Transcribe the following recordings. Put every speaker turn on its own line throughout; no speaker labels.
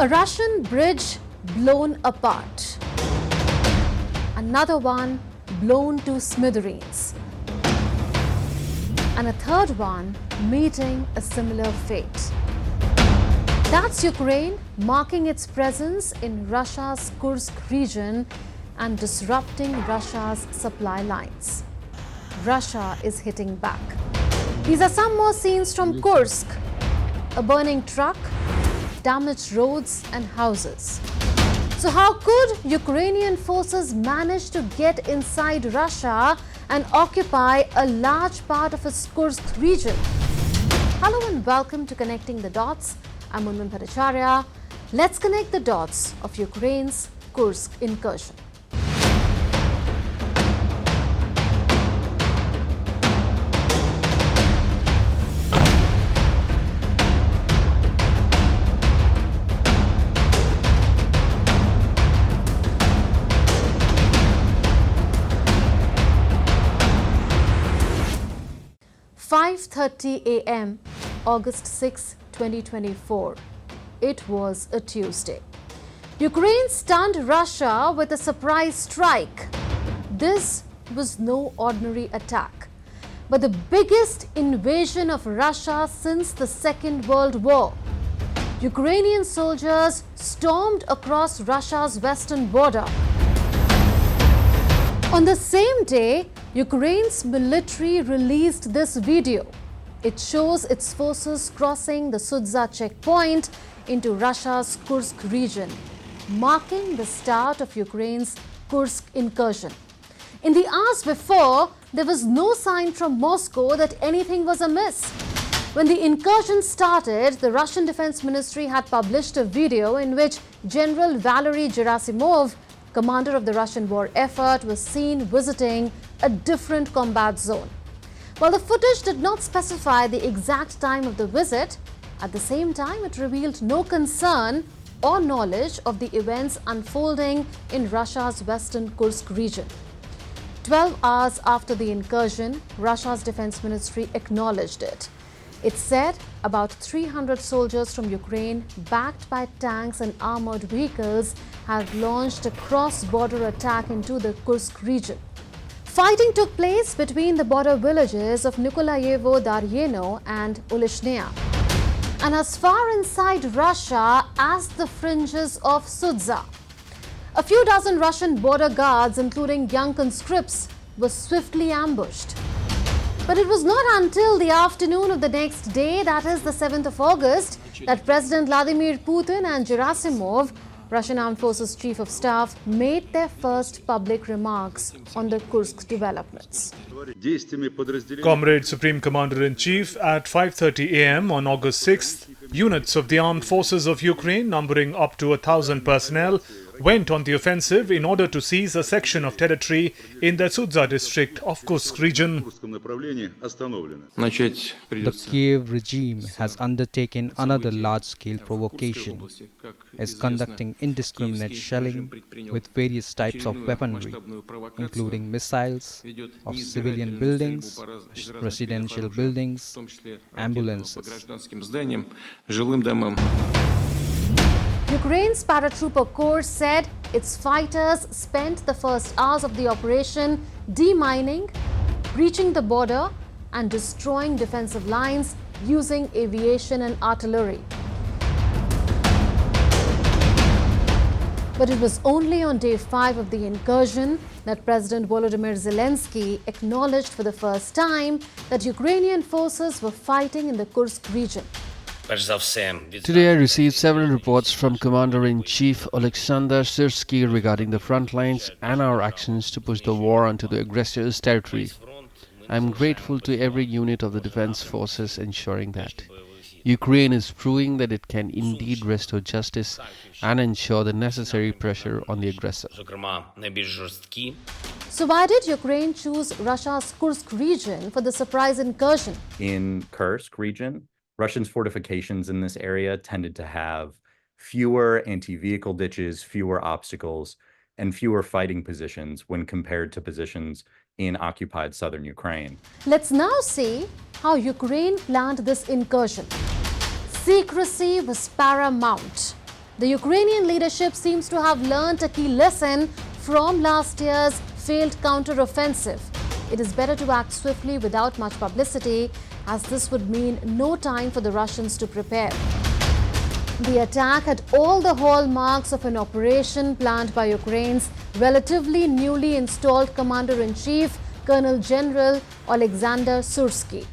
A Russian bridge blown apart. Another one blown to smithereens. And a third one meeting a similar fate. That's Ukraine marking its presence in Russia's Kursk region and disrupting Russia's supply lines. Russia is hitting back. These are some more scenes from Kursk. A burning truck, damaged roads and houses. So how could Ukrainian forces manage to get inside Russia and occupy a large part of its Kursk region? Hello and welcome to Connecting the Dots. I'm Unman Bhattacharya. Let's connect the dots of Ukraine's Kursk incursion. "5:30 a.m. August 6, 2024. It was a Tuesday. Ukraine stunned Russia with a surprise strike. This was no ordinary attack, but the biggest invasion of Russia since the Second World War. Ukrainian soldiers stormed across Russia's western border. On the same day, Ukraine's military released this video. It shows its forces crossing the Sudza checkpoint into Russia's Kursk region, marking the start of Ukraine's Kursk incursion. In the hours before, there was no sign from Moscow that anything was amiss. When the incursion started, the Russian Defense Ministry had published a video in which General Valery Gerasimov, commander of the Russian war effort, was seen visiting a different combat zone. While the footage did not specify the exact time of the visit, at the same time it revealed no concern or knowledge of the events unfolding in Russia's western Kursk region. 12 hours after the incursion, Russia's defense ministry acknowledged it. It said about 300 soldiers from Ukraine, backed by tanks and armored vehicles, have launched a cross-border attack into the Kursk region. Fighting took place between the border villages of Nikolaevo-Daryeno and Ulyshnaya, and as far inside Russia as the fringes of Sudza. A few dozen Russian border guards, including young conscripts, were swiftly ambushed. But it was not until the afternoon of the next day, that is the 7th of August, that President Vladimir Putin and Gerasimov, Russian Armed Forces Chief of Staff, made their first public remarks on the Kursk developments.
Comrade Supreme Commander-in-Chief, at 5:30 a.m. on August 6th, units of the Armed Forces of Ukraine, numbering up to 1,000 personnel, went on the offensive in order to seize a section of territory in the Sudza district of Kursk region.
The Kiev regime has undertaken another large-scale provocation, is conducting indiscriminate shelling with various types of weaponry, including missiles of civilian buildings, residential buildings, ambulances.
Ukraine's paratrooper corps said its fighters spent the first hours of the operation demining, breaching the border, and destroying defensive lines using aviation and artillery. But it was only on day 5 of the incursion that President Volodymyr Zelenskyy acknowledged for the first time that Ukrainian forces were fighting in the Kursk region.
Today I received several reports from Commander-in-Chief Alexander Syrsky regarding the front lines and our actions to push the war onto the aggressor's territory. I am grateful to every unit of the defense forces ensuring that Ukraine is proving that it can indeed restore justice and ensure the necessary pressure on the aggressor.
So why did Ukraine choose Russia's Kursk region for the surprise incursion?
In Kursk region, Russians' fortifications in this area tended to have fewer anti-vehicle ditches, fewer obstacles, and fewer fighting positions when compared to positions in occupied southern Ukraine.
Let's now see how Ukraine planned this incursion. Secrecy was paramount. The Ukrainian leadership seems to have learnt a key lesson from last year's failed counter-offensive. It is better to act swiftly without much publicity, as this would mean no time for the Russians to prepare. The attack had all the hallmarks of an operation planned by Ukraine's relatively newly installed Commander-in-Chief, Colonel General Alexander Sursky.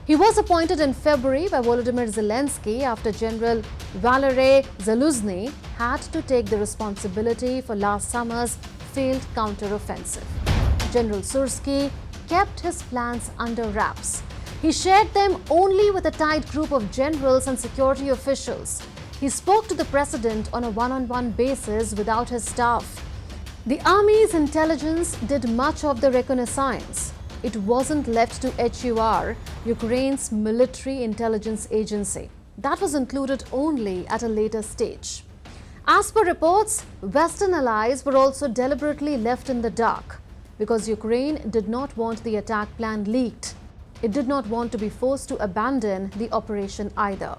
He was appointed in February by Volodymyr Zelenskyy after General Valery Zaluzny had to take the responsibility for last summer's failed counter-offensive. General Sursky kept his plans under wraps. He shared them only with a tight group of generals and security officials. He spoke to the president on a one-on-one basis without his staff. The army's intelligence did much of the reconnaissance. It wasn't left to HUR, Ukraine's military intelligence agency. That was included only at a later stage. As per reports, Western allies were also deliberately left in the dark because Ukraine did not want the attack plan leaked. It did not want to be forced to abandon the operation either.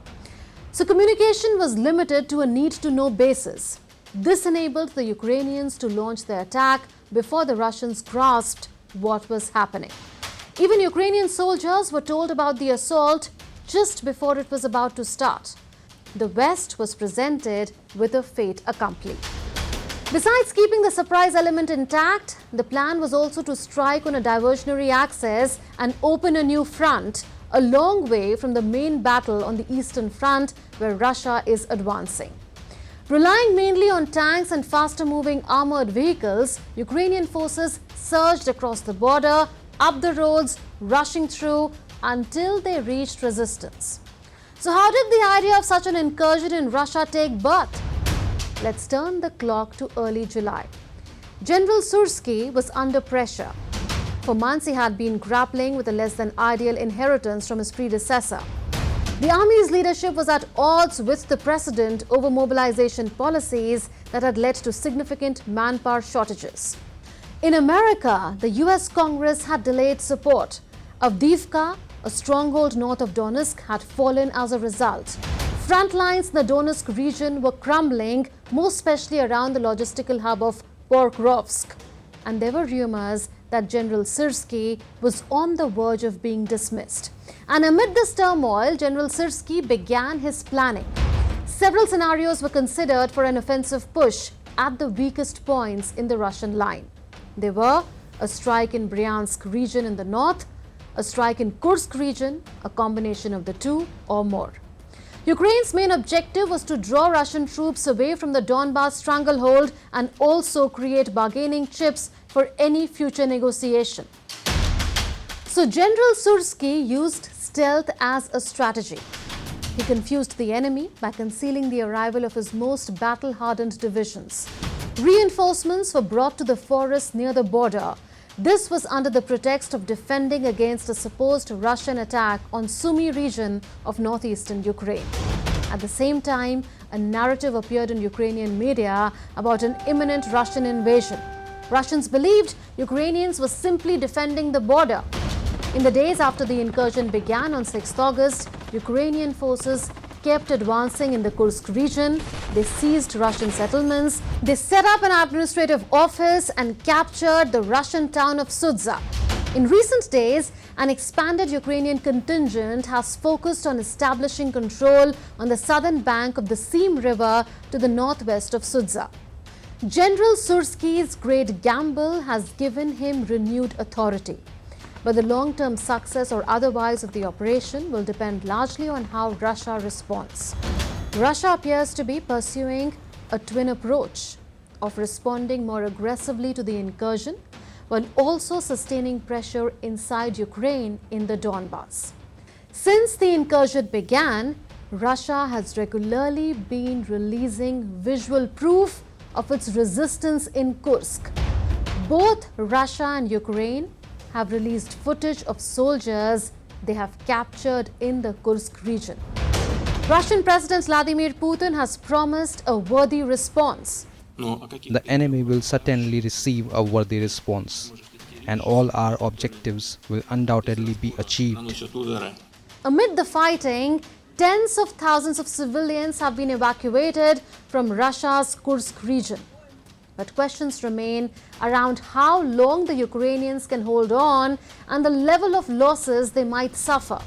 So communication was limited to a need-to-know basis. This enabled the Ukrainians to launch their attack before the Russians grasped what was happening. Even Ukrainian soldiers were told about the assault just before it was about to start. The West was presented with a fait accompli. Besides keeping the surprise element intact, the plan was also to strike on a diversionary axis and open a new front, a long way from the main battle on the Eastern Front where Russia is advancing. Relying mainly on tanks and faster-moving armored vehicles, Ukrainian forces surged across the border, up the roads, rushing through until they reached resistance. So how did the idea of such an incursion in Russia take birth? Let's turn the clock to early July. General Sursky was under pressure. For months he had been grappling with a less than ideal inheritance from his predecessor. The army's leadership was at odds with the president over mobilization policies that had led to significant manpower shortages. In America, the US Congress had delayed support. Avdiivka, a stronghold north of Donetsk, had fallen as a result. Front lines in the Donetsk region were crumbling, most especially around the logistical hub of Pokrovsk. And there were rumors that General Sursky was on the verge of being dismissed. And amid this turmoil, General Sursky began his planning. Several scenarios were considered for an offensive push at the weakest points in the Russian line. They were a strike in Bryansk region in the north, a strike in Kursk region, a combination of the two or more. Ukraine's main objective was to draw Russian troops away from the Donbas stranglehold and also create bargaining chips for any future negotiation. So General Sursky used stealth as a strategy. He confused the enemy by concealing the arrival of his most battle-hardened divisions. Reinforcements were brought to the forest near the border. This was under the pretext of defending against a supposed Russian attack on Sumy region of northeastern Ukraine. At the same time, a narrative appeared in Ukrainian media about an imminent Russian invasion. Russians believed Ukrainians were simply defending the border. In the days after the incursion began on 6th August, Ukrainian forces kept advancing in the Kursk region. They seized Russian settlements. They set up an administrative office and captured the Russian town of Sudza. In recent days, an expanded Ukrainian contingent has focused on establishing control on the southern bank of the Seam River to the northwest of Sudza. General Sursky's great gamble has given him renewed authority. But the long-term success or otherwise of the operation will depend largely on how Russia responds. Russia appears to be pursuing a twin approach of responding more aggressively to the incursion while also sustaining pressure inside Ukraine in the Donbas. Since the incursion began, Russia has regularly been releasing visual proof of its resistance in Kursk. Both Russia and Ukraine have released footage of soldiers they have captured in the Kursk region. Russian President Vladimir Putin has promised a worthy response.
The enemy will certainly receive a worthy response, and all our objectives will undoubtedly be achieved.
Amid the fighting, Tens of thousands of civilians have been evacuated from Russia's Kursk region. But questions remain around how long the Ukrainians can hold on and the level of losses they might suffer.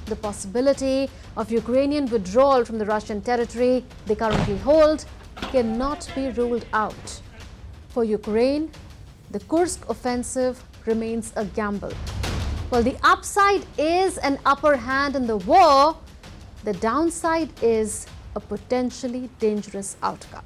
The possibility of Ukrainian withdrawal from the Russian territory they currently hold cannot be ruled out. For Ukraine, the Kursk offensive remains a gamble. While the upside is an upper hand in the war, the downside is a potentially dangerous outcome.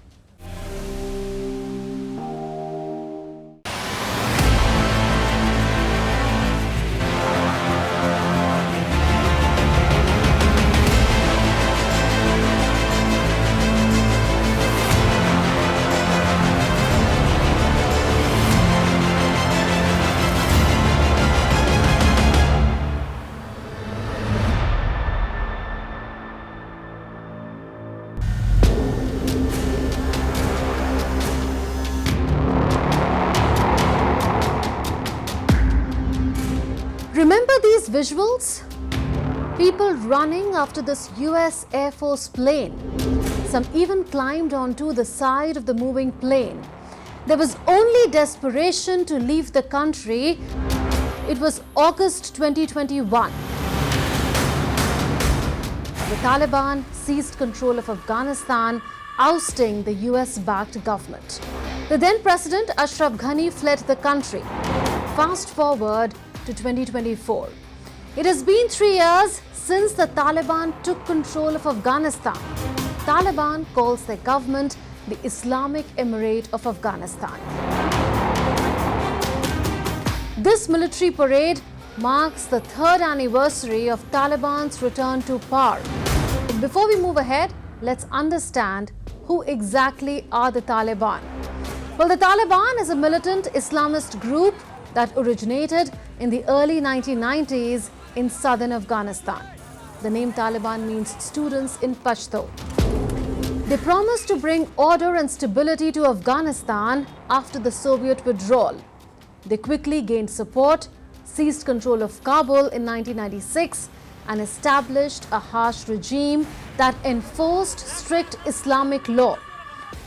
Remember these visuals? People running after this US Air Force plane. Some even climbed onto the side of the moving plane. There was only desperation to leave the country. It was August 2021. The Taliban seized control of Afghanistan, ousting the US-backed government. The then President Ashraf Ghani fled the country. Fast forward to 2024. It has been 3 years since the Taliban took control of Afghanistan. Taliban calls their government the Islamic Emirate of Afghanistan. This military parade marks the 3rd anniversary of Taliban's return to power. But before we move ahead, let's understand who exactly are the Taliban. Well, the Taliban is a militant Islamist group that originated in the early 1990s in southern Afghanistan. The name Taliban means students in Pashto. They promised to bring order and stability to Afghanistan after the Soviet withdrawal. They quickly gained support, seized control of Kabul in 1996, and established a harsh regime that enforced strict Islamic law.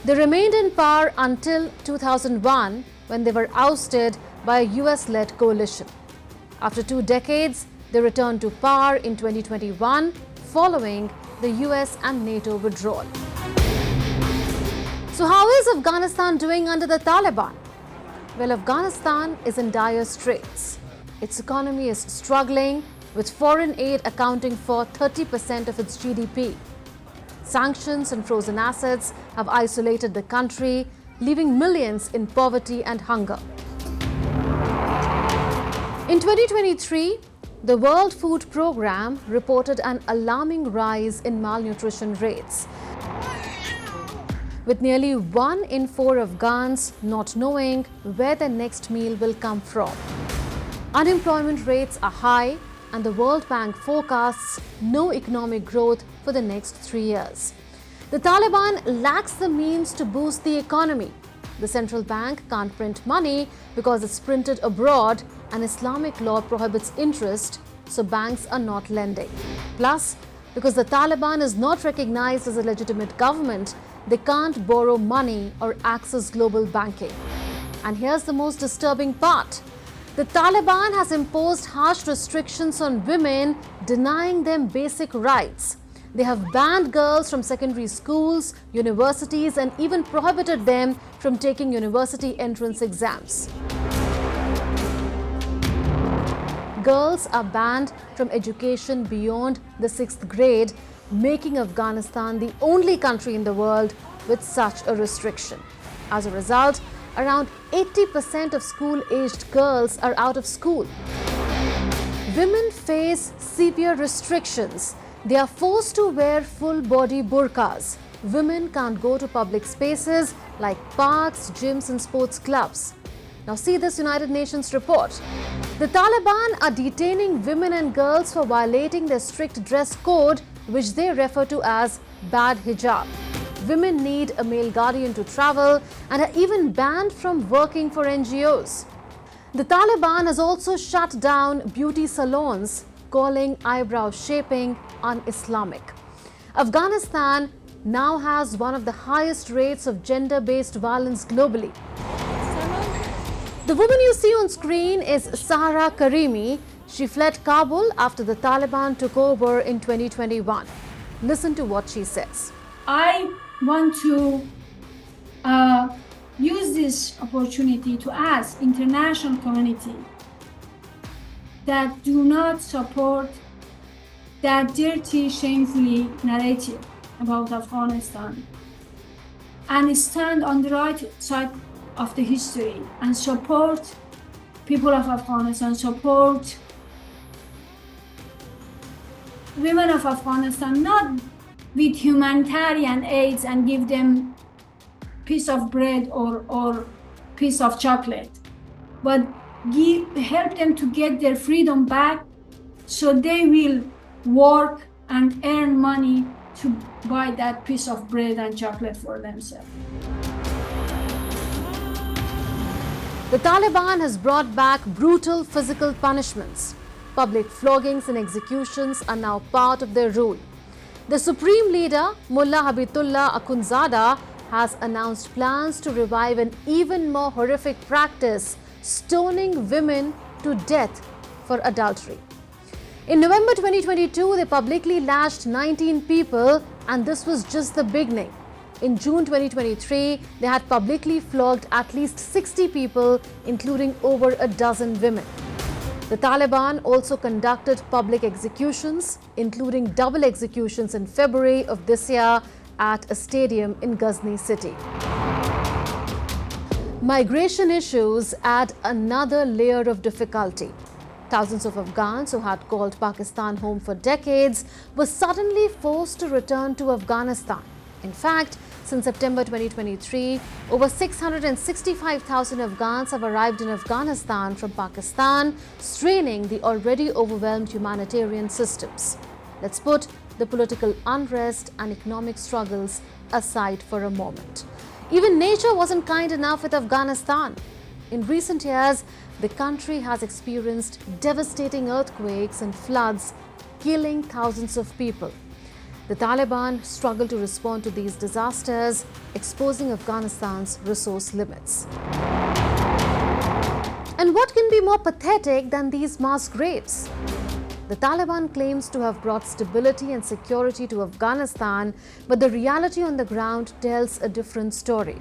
They remained in power until 2001, when they were ousted by a US-led coalition. After 2 decades, they returned to power in 2021 following the US and NATO withdrawal. So how is Afghanistan doing under the Taliban? Well, Afghanistan is in dire straits. Its economy is struggling, with foreign aid accounting for 30% of its GDP. Sanctions and frozen assets have isolated the country, leaving millions in poverty and hunger. In 2023, the World Food Programme reported an alarming rise in malnutrition rates, with nearly 1 in 4 Afghans not knowing where their next meal will come from. Unemployment rates are high, and the World Bank forecasts no economic growth for the next 3 years. The Taliban lacks the means to boost the economy. The central bank can't print money because it's printed abroad, and Islamic law prohibits interest, so banks are not lending. Plus, because the Taliban is not recognized as a legitimate government, they can't borrow money or access global banking. And here's the most disturbing part. The Taliban has imposed harsh restrictions on women, denying them basic rights. They have banned girls from secondary schools, universities, and even prohibited them from taking university entrance exams. Girls are banned from education beyond the 6th grade, making Afghanistan the only country in the world with such a restriction. As a result, around 80% of school-aged girls are out of school. Women face severe restrictions. They are forced to wear full-body burqas. Women can't go to public spaces like parks, gyms, and sports clubs. Now see this United Nations report. The Taliban are detaining women and girls for violating their strict dress code, which they refer to as bad hijab. Women need a male guardian to travel and are even banned from working for NGOs. The Taliban has also shut down beauty salons, calling eyebrow shaping un-Islamic. Afghanistan now has one of the highest rates of gender-based violence globally. The woman you see on screen is Sahara Karimi. She fled Kabul after the Taliban took over in 2021. Listen to what she says.
I want to use this opportunity to ask international community that do not support that dirty, shamefully narrative about Afghanistan and stand on the right side of the history and support people of Afghanistan, support women of Afghanistan, not with humanitarian aids and give them piece of bread or piece of chocolate, but help them to get their freedom back so they will work and earn money to buy that piece of bread and chocolate for themselves.
The Taliban has brought back brutal physical punishments. Public floggings and executions are now part of their rule. The supreme leader, Mullah Habibullah Akhundzada, has announced plans to revive an even more horrific practice, stoning women to death for adultery. In November 2022, they publicly lashed 19 people, and this was just the beginning. In June 2023, they had publicly flogged at least 60 people, including over a dozen women. The Taliban also conducted public executions, including double executions in February of this year at a stadium in Ghazni city. Migration issues add another layer of difficulty. Thousands of Afghans who had called Pakistan home for decades were suddenly forced to return to Afghanistan. In fact, since September 2023, over 665,000 Afghans have arrived in Afghanistan from Pakistan, straining the already overwhelmed humanitarian systems. Let's put the political unrest and economic struggles aside for a moment. Even nature wasn't kind enough with Afghanistan. In recent years, the country has experienced devastating earthquakes and floods, killing thousands of people. The Taliban struggle to respond to these disasters, exposing Afghanistan's resource limits. And what can be more pathetic than these mass graves? The Taliban claims to have brought stability and security to Afghanistan, but the reality on the ground tells a different story.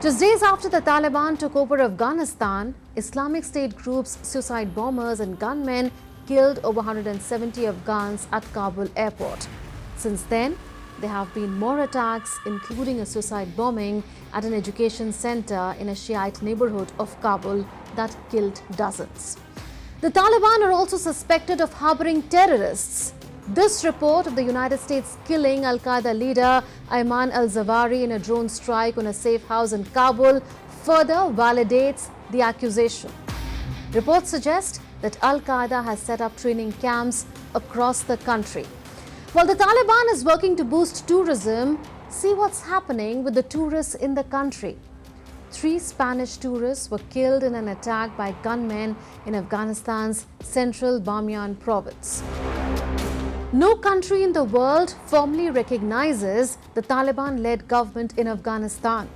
Just days after the Taliban took over Afghanistan, Islamic State groups, suicide bombers and gunmen killed over 170 Afghans at Kabul airport. Since then, there have been more attacks, including a suicide bombing at an education center in a Shiite neighborhood of Kabul that killed dozens. The Taliban are also suspected of harboring terrorists. This report of the United States killing Al-Qaeda leader Ayman al-Zawahiri in a drone strike on a safe house in Kabul further validates the accusation. Reports suggest that Al-Qaeda has set up training camps across the country. While the Taliban is working to boost tourism, see what's happening with the tourists in the country. 3 Spanish tourists were killed in an attack by gunmen in Afghanistan's central Bamiyan province. No country in the world formally recognizes the Taliban-led government in Afghanistan,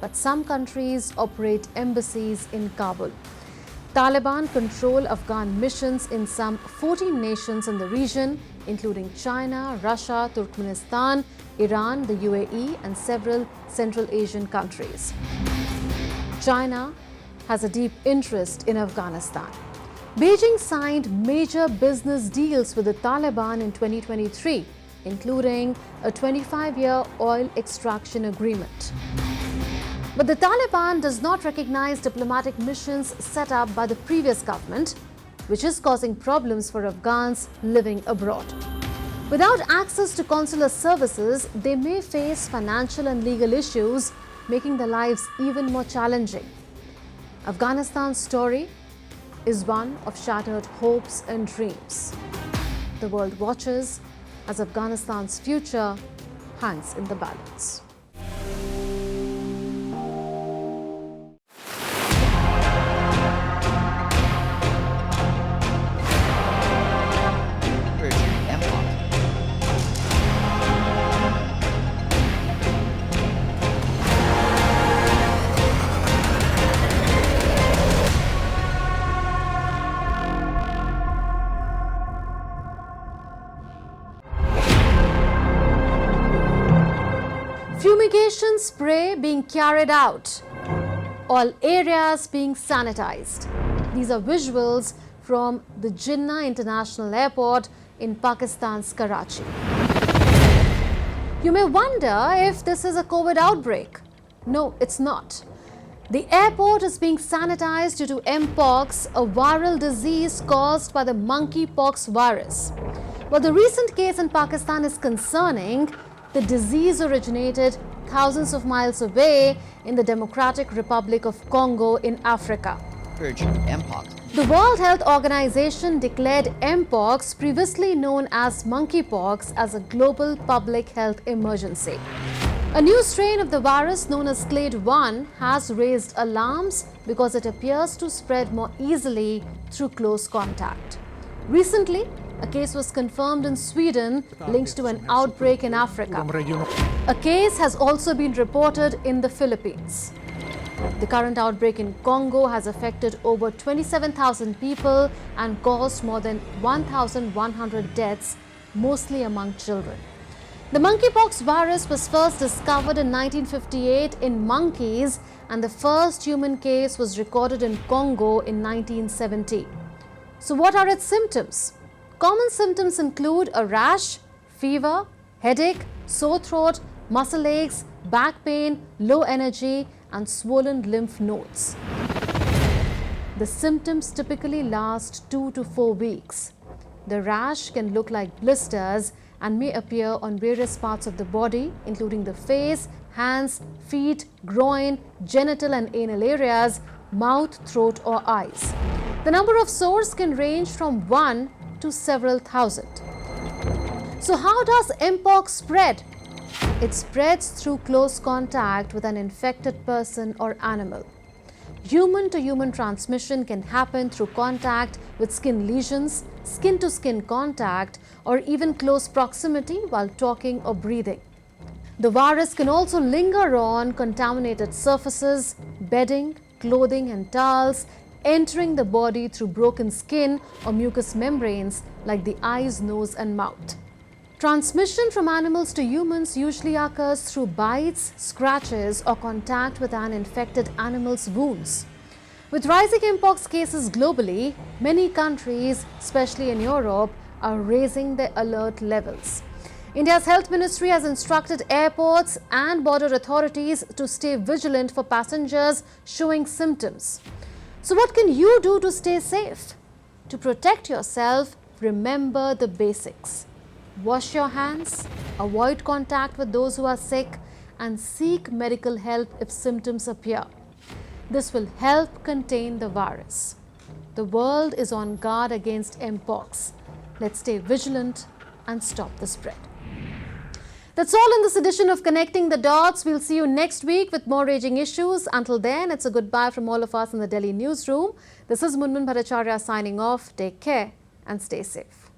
but some countries operate embassies in Kabul. Taliban control Afghan missions in some 14 nations in the region, including China, Russia, Turkmenistan, Iran, the UAE, and several Central Asian countries. China has a deep interest in Afghanistan. Beijing signed major business deals with the Taliban in 2023, including a 25-year oil extraction agreement. But the Taliban does not recognize diplomatic missions set up by the previous government, which is causing problems for Afghans living abroad. Without access to consular services, they may face financial and legal issues, making their lives even more challenging. Afghanistan's story is one of shattered hopes and dreams. The world watches as Afghanistan's future hangs in the balance. Fumigation spray being carried out. All areas being sanitized. These are visuals from the Jinnah International Airport in Pakistan's Karachi. You may wonder if this is a COVID outbreak. No, it's not. The airport is being sanitized due to mpox, a viral disease caused by the monkeypox virus. While the recent case in Pakistan is concerning, the disease originated thousands of miles away in the Democratic Republic of Congo in Africa.
Mpox.
The World Health Organization declared mpox, previously known as monkeypox, as a global public health emergency. A new strain of the virus known as clade 1 has raised alarms because it appears to spread more easily through close contact. Recently, a case was confirmed in Sweden linked to an outbreak in Africa. A case has also been reported in the Philippines. The current outbreak in Congo has affected over 27,000 people and caused more than 1,100 deaths, mostly among children. The monkeypox virus was first discovered in 1958 in monkeys, and the first human case was recorded in Congo in 1970. So what are its symptoms? Common symptoms include a rash, fever, headache, sore throat, muscle aches, back pain, low energy, and swollen lymph nodes. The symptoms typically last 2 to 4 weeks. The rash can look like blisters and may appear on various parts of the body, including the face, hands, feet, groin, genital and anal areas, mouth, throat, or eyes. The number of sores can range from 1 to several thousand. So how does mpox spread? It spreads through close contact with an infected person or animal. Human-to-human transmission can happen through contact with skin lesions, skin-to-skin contact, or even close proximity while talking or breathing. The virus can also linger on contaminated surfaces, bedding, clothing, and towels, entering the body through broken skin or mucous membranes like the eyes, nose, and mouth. Transmission from animals to humans usually occurs through bites, scratches, or contact with an infected animal's wounds. With rising mpox cases globally, many countries, especially in Europe, are raising their alert levels. India's health ministry has instructed airports and border authorities to stay vigilant for passengers showing symptoms. So what can you do to stay safe? To protect yourself, remember the basics. Wash your hands, avoid contact with those who are sick, and seek medical help if symptoms appear. This will help contain the virus. The world is on guard against mpox. Let's stay vigilant and stop the spread. That's all in this edition of Connecting the Dots. We'll see you next week with more raging issues. Until then, it's a goodbye from all of us in the Delhi newsroom. This is Munmun Bhattacharya signing off. Take care and stay safe.